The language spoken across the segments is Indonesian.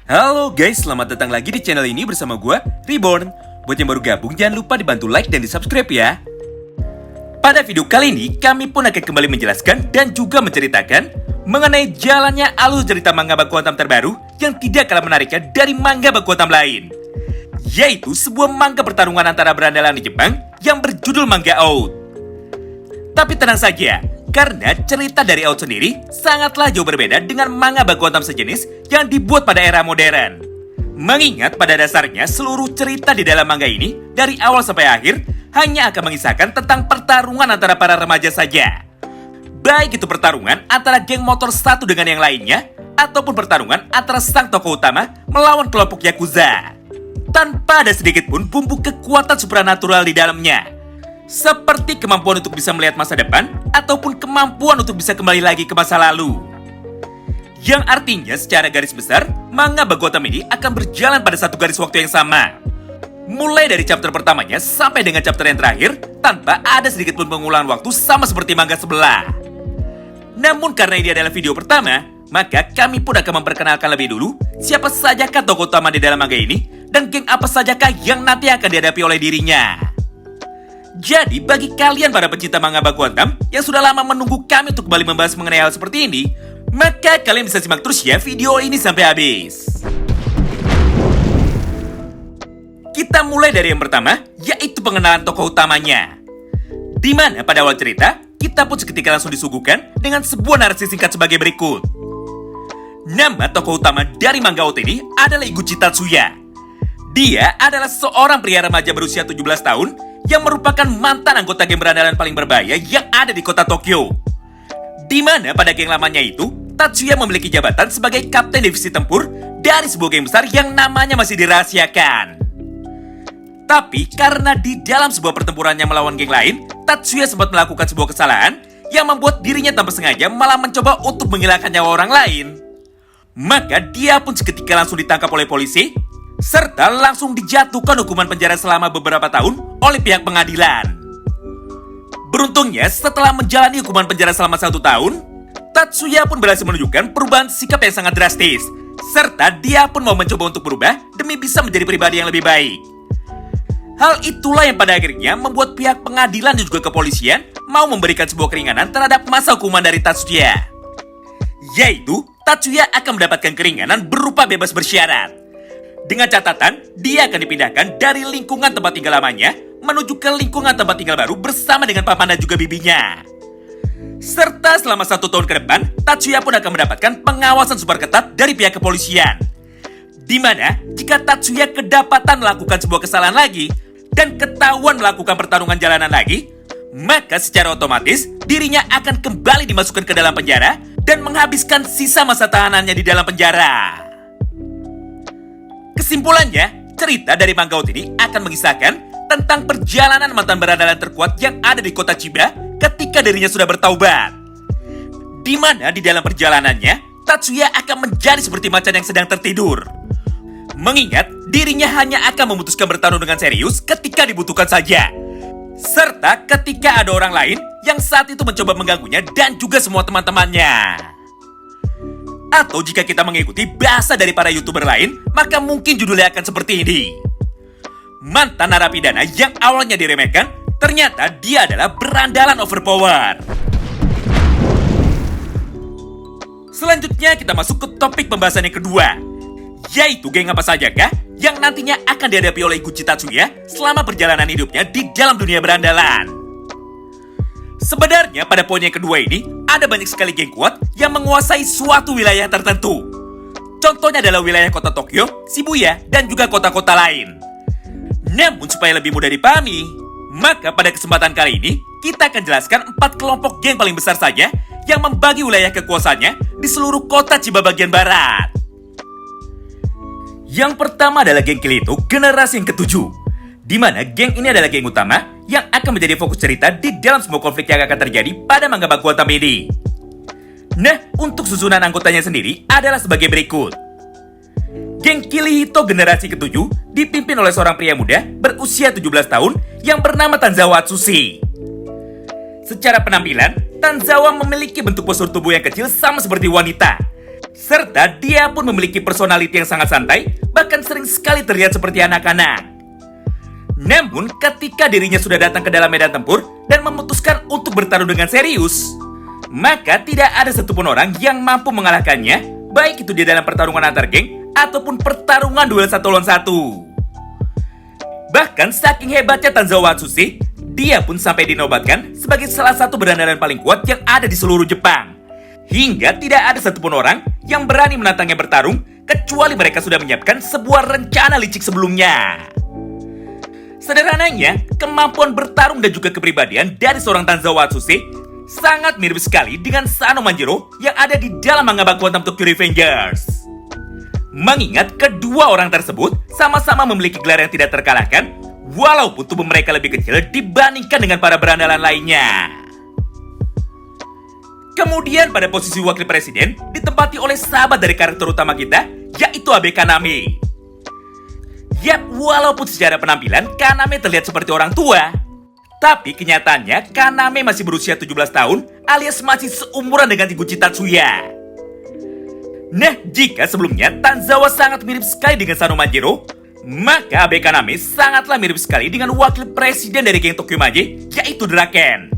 Halo guys, selamat datang lagi di channel ini bersama gue, Reborn. Buat yang baru gabung, jangan lupa dibantu like dan di subscribe ya. Pada video kali ini, kami pun akan kembali menjelaskan dan juga menceritakan mengenai jalannya alur cerita manga baku hantam terbaru yang tidak kalah menariknya dari manga baku hantam lain, yaitu sebuah manga pertarungan antara berandalan di Jepang yang berjudul manga Out. Tapi tenang saja, karena cerita dari Out sendiri sangatlah jauh berbeda dengan manga baku hantam sejenis yang dibuat pada era modern. Mengingat pada dasarnya seluruh cerita di dalam manga ini dari awal sampai akhir hanya akan mengisahkan tentang pertarungan antara para remaja saja. Baik itu pertarungan antara geng motor satu dengan yang lainnya, ataupun pertarungan antara sang tokoh utama melawan kelompok Yakuza. Tanpa ada sedikit pun bumbu kekuatan supranatural di dalamnya. Seperti kemampuan untuk bisa melihat masa depan, ataupun kemampuan untuk bisa kembali lagi ke masa lalu. Yang artinya secara garis besar, manga baku hantam ini akan berjalan pada satu garis waktu yang sama. Mulai dari chapter pertamanya sampai dengan chapter yang terakhir, tanpa ada sedikit pun pengulangan waktu sama seperti manga sebelah. Namun karena ini adalah video pertama, maka kami pun akan memperkenalkan lebih dulu siapa sajakah tokoh utama di dalam manga ini, dan geng apa sajakah yang nanti akan dihadapi oleh dirinya. Jadi bagi kalian para pecinta manga baku hantam yang sudah lama menunggu kami untuk kembali membahas mengenai hal seperti ini, maka kalian bisa simak terus ya video ini sampai habis. Kita mulai dari yang pertama, yaitu pengenalan tokoh utamanya. Di mana pada awal cerita, kita pun seketika langsung disuguhkan dengan sebuah narasi singkat sebagai berikut. Nama tokoh utama dari manga Out ini adalah Iguchi Tatsuya. Dia adalah seorang pria remaja berusia 17 tahun yang merupakan mantan anggota geng berandalan paling berbahaya yang ada di kota Tokyo. Di mana pada geng lamanya itu, Tatsuya memiliki jabatan sebagai kapten divisi tempur dari sebuah geng besar yang namanya masih dirahasiakan. Tapi karena di dalam sebuah pertempurannya melawan geng lain, Tatsuya sempat melakukan sebuah kesalahan yang membuat dirinya tanpa sengaja malah mencoba untuk menghilangkan nyawa orang lain. Maka dia pun seketika langsung ditangkap oleh polisi, serta langsung dijatuhkan hukuman penjara selama beberapa tahun oleh pihak pengadilan. Beruntungnya setelah menjalani hukuman penjara selama 1 tahun, Tatsuya pun berhasil menunjukkan perubahan sikap yang sangat drastis, serta dia pun mau mencoba untuk berubah demi bisa menjadi pribadi yang lebih baik. Hal itulah yang pada akhirnya membuat pihak pengadilan dan juga kepolisian mau memberikan sebuah keringanan terhadap masa hukuman dari Tatsuya, yaitu Tatsuya akan mendapatkan keringanan berupa bebas bersyarat. Dengan catatan, dia akan dipindahkan dari lingkungan tempat tinggal lamanya menuju ke lingkungan tempat tinggal baru bersama dengan paman dan juga bibinya. Serta selama 1 tahun ke depan, Tatsuya pun akan mendapatkan pengawasan super ketat dari pihak kepolisian. Di mana, jika Tatsuya kedapatan melakukan sebuah kesalahan lagi dan ketahuan melakukan pertarungan jalanan lagi, maka secara otomatis dirinya akan kembali dimasukkan ke dalam penjara dan menghabiskan sisa masa tahanannya di dalam penjara. Kesimpulannya, cerita dari manga Out ini akan mengisahkan tentang perjalanan mantan berandalan terkuat yang ada di kota Chiba ketika dirinya sudah bertaubat. Di mana di dalam perjalanannya, Tatsuya akan menjadi seperti macan yang sedang tertidur. Mengingat dirinya hanya akan memutuskan bertarung dengan serius ketika dibutuhkan saja. Serta ketika ada orang lain yang saat itu mencoba mengganggunya dan juga semua teman-temannya. Atau jika kita mengikuti bahasa dari para YouTuber lain, maka mungkin judulnya akan seperti ini. Mantan narapidana yang awalnya diremehkan, ternyata dia adalah berandalan overpower. Selanjutnya kita masuk ke topik pembahasan yang kedua, yaitu geng apa sajakah yang nantinya akan dihadapi oleh Iguchi Tatsuya selama perjalanan hidupnya di dalam dunia berandalan. Sebenarnya pada poin yang kedua ini, ada banyak sekali geng kuat yang menguasai suatu wilayah tertentu. Contohnya adalah wilayah kota Tokyo, Shibuya, dan juga kota-kota lain. Namun supaya lebih mudah dipahami, maka pada kesempatan kali ini, kita akan jelaskan 4 kelompok geng paling besar saja yang membagi wilayah kekuasaannya di seluruh kota Chiba bagian barat. Yang pertama adalah geng Kirito generasi yang ke-7, di mana geng ini adalah geng utama yang akan menjadi fokus cerita di dalam semua konflik yang akan terjadi pada manga baku hantam ini. Nah, untuk susunan anggotanya sendiri adalah sebagai berikut. Geng Kirito generasi ke-7 dipimpin oleh seorang pria muda berusia 17 tahun yang bernama Tanzawa Atsushi. Secara penampilan, Tanzawa memiliki bentuk postur tubuh yang kecil sama seperti wanita. Serta dia pun memiliki personality yang sangat santai, bahkan sering sekali terlihat seperti anak-anak. Namun ketika dirinya sudah datang ke dalam medan tempur dan memutuskan untuk bertarung dengan serius, maka tidak ada satupun orang yang mampu mengalahkannya, baik itu di dalam pertarungan antar geng ataupun pertarungan duel 1 lawan 1. Bahkan saking hebatnya Tanzawa Atsushi, dia pun sampai dinobatkan sebagai salah satu berandalan paling kuat yang ada di seluruh Jepang. Hingga tidak ada satupun orang yang berani menantangnya bertarung, kecuali mereka sudah menyiapkan sebuah rencana licik sebelumnya. Sederhananya, kemampuan bertarung dan juga kepribadian dari seorang Tanzawa Atsushi sangat mirip sekali dengan Sano Manjiro yang ada di dalam manga baku Quantum Tokyo Revengers. Mengingat kedua orang tersebut sama-sama memiliki gelar yang tidak terkalahkan, walaupun tubuh mereka lebih kecil dibandingkan dengan para berandalan lainnya. Kemudian pada posisi wakil presiden ditempati oleh sahabat dari karakter utama kita, yaitu Abe Kaname. Yap, walaupun secara penampilan Kaname terlihat seperti orang tua, tapi kenyataannya Kaname masih berusia 17 tahun alias masih seumuran dengan Higuchi Tatsuya. Nah, jika sebelumnya Tanzawa sangat mirip sekali dengan Sano Manjiro, maka Abe Kaname sangatlah mirip sekali dengan wakil presiden dari geng Tokyo Maje, yaitu Draken.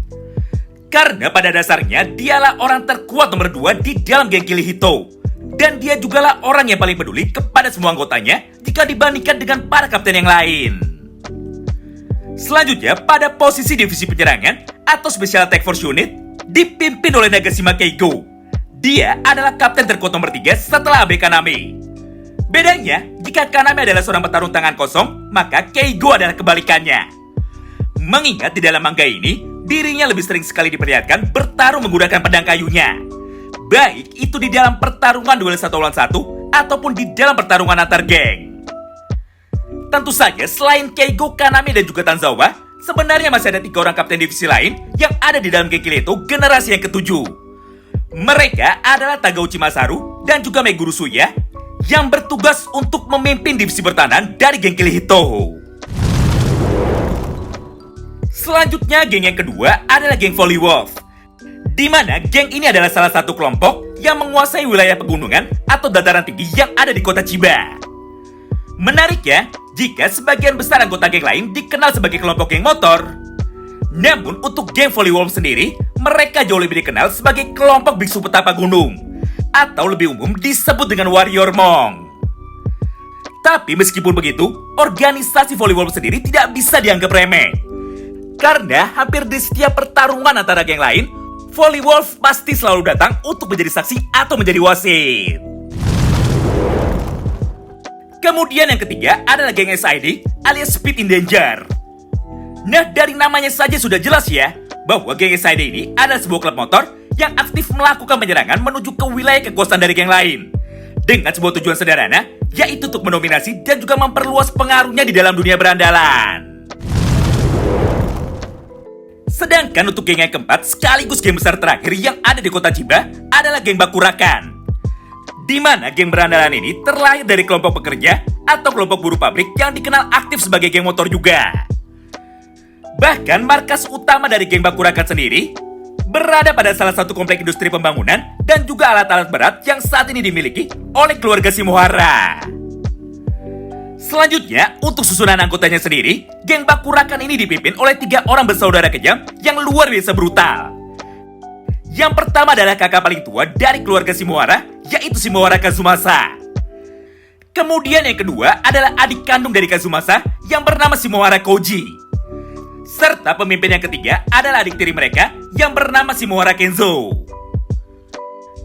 Karena pada dasarnya dialah orang terkuat nomor 2 di dalam geng Kirihito. Dan dia jugalah orang yang paling peduli kepada semua anggotanya jika dibandingkan dengan para kapten yang lain. Selanjutnya, pada posisi divisi penyerangan atau Special Attack Force Unit dipimpin oleh Nagashima Keigo. Dia adalah kapten terkuat nomor 3 setelah Abe Kaname. Bedanya, jika Kaname adalah seorang petarung tangan kosong, maka Keigo adalah kebalikannya. Mengingat di dalam manga ini, dirinya lebih sering sekali diperlihatkan bertarung menggunakan pedang kayunya. Baik itu di dalam pertarungan duel 1 lawan 1 ataupun di dalam pertarungan antar geng. Tentu saja selain Keigo, Kaname dan juga Tanzawa, sebenarnya masih ada 3 orang kapten divisi lain yang ada di dalam geng Kirihito generasi yang ke-7. Mereka adalah Tagauchi Masaru dan juga Meguru Suya yang bertugas untuk memimpin divisi pertahanan dari geng Kirihito. Selanjutnya, geng yang kedua adalah geng Volley Wolf, di mana geng ini adalah salah satu kelompok yang menguasai wilayah pegunungan atau dataran tinggi yang ada di kota Chiba. Menariknya, jika sebagian besar anggota geng lain dikenal sebagai kelompok geng motor, namun untuk geng Volley Wolf sendiri, mereka jauh lebih dikenal sebagai kelompok biksu petapa gunung, atau lebih umum disebut dengan Warrior Monk. Tapi meskipun begitu, organisasi Volley Wolf sendiri tidak bisa dianggap remeh. Karena hampir di setiap pertarungan antara geng lain, Volley Wolf pasti selalu datang untuk menjadi saksi atau menjadi wasit. Kemudian yang ketiga adalah geng SID alias Speed in Danger. Nah, dari namanya saja sudah jelas ya, bahwa geng SID ini adalah sebuah klub motor yang aktif melakukan penyerangan menuju ke wilayah kekuasaan dari geng lain. Dengan sebuah tujuan sederhana, yaitu untuk mendominasi dan juga memperluas pengaruhnya di dalam dunia berandalan. Sedangkan untuk geng yang keempat, sekaligus geng besar terakhir yang ada di kota Chiba adalah geng Bakurakan. Di mana geng berandalan ini terlahir dari kelompok pekerja atau kelompok buruh pabrik yang dikenal aktif sebagai geng motor juga. Bahkan markas utama dari geng Bakurakan sendiri berada pada salah satu komplek industri pembangunan dan juga alat-alat berat yang saat ini dimiliki oleh keluarga Shimohara. Selanjutnya, untuk susunan anggotanya sendiri, geng Bakurakan ini dipimpin oleh 3 orang bersaudara kejam yang luar biasa brutal. Yang pertama adalah kakak paling tua dari keluarga Shimohara, yaitu Shimohara Kazumasa. Kemudian yang kedua adalah adik kandung dari Kazumasa yang bernama Shimohara Koji. Serta pemimpin yang ketiga adalah adik tiri mereka yang bernama Shimohara Kenzo.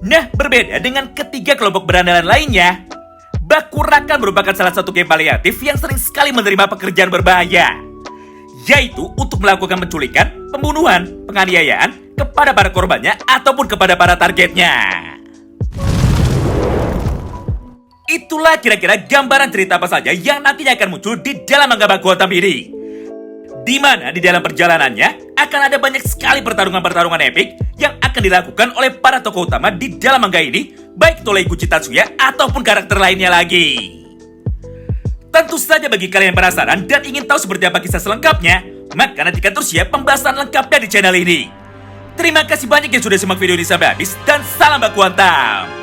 Nah, berbeda dengan ketiga kelompok berandalan lainnya, Bakurakan merupakan salah satu geng paliatif yang sering sekali menerima pekerjaan berbahaya, yaitu untuk melakukan penculikan, pembunuhan, penganiayaan kepada para korbannya ataupun kepada para targetnya. Itulah kira-kira gambaran cerita apa saja yang nantinya akan muncul di dalam manga baku Quantum ini. Di mana di dalam perjalanannya akan ada banyak sekali pertarungan-pertarungan epik yang akan dilakukan oleh para tokoh utama di dalam manga ini, baik itu oleh Higuchi Tatsuya ataupun karakter lainnya lagi. Tentu saja bagi kalian yang penasaran dan ingin tahu seperti apa kisah selengkapnya, maka nantikan terus ya pembahasan lengkapnya di channel ini. Terima kasih banyak yang sudah simak video ini sampai habis dan salam baku Quantum.